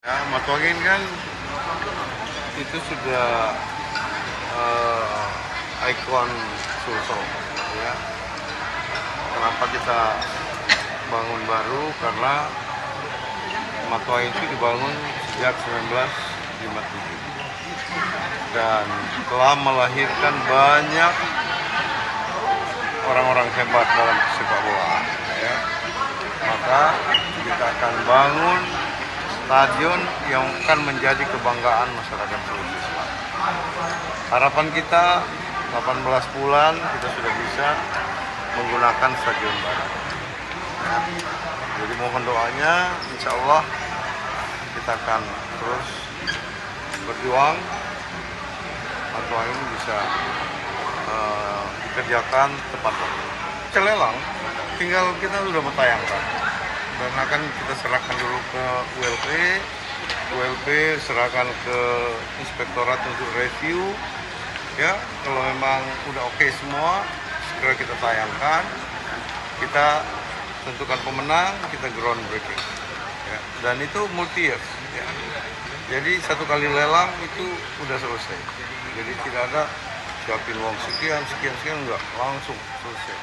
Ya, Matuangin kan itu sudah ikon Sulsel, ya. Kenapa kita bangun baru? Karena Matuangin itu dibangun sejak 1957 dan telah melahirkan banyak orang-orang hebat dalam sepak bola, ya. Maka kita akan bangun stadion yang akan menjadi kebanggaan masyarakat Sulawesi Selatan. Harapan kita 18 bulan kita sudah bisa menggunakan stadion baru. Jadi mohon doanya, insya Allah kita akan terus berjuang atau ini bisa dikerjakan tepat waktu. Celelang, tinggal kita sudah bertayangkan dan akan kita serahkan dulu ke ULP serahkan ke inspektorat untuk review, ya. Kalau memang udah oke semua, segera kita tayangkan, kita tentukan pemenang, kita groundbreaking, ya. Dan itu multi years, ya. Jadi satu kali lelang itu udah selesai, jadi tidak ada siapin uang sekian enggak, langsung selesai.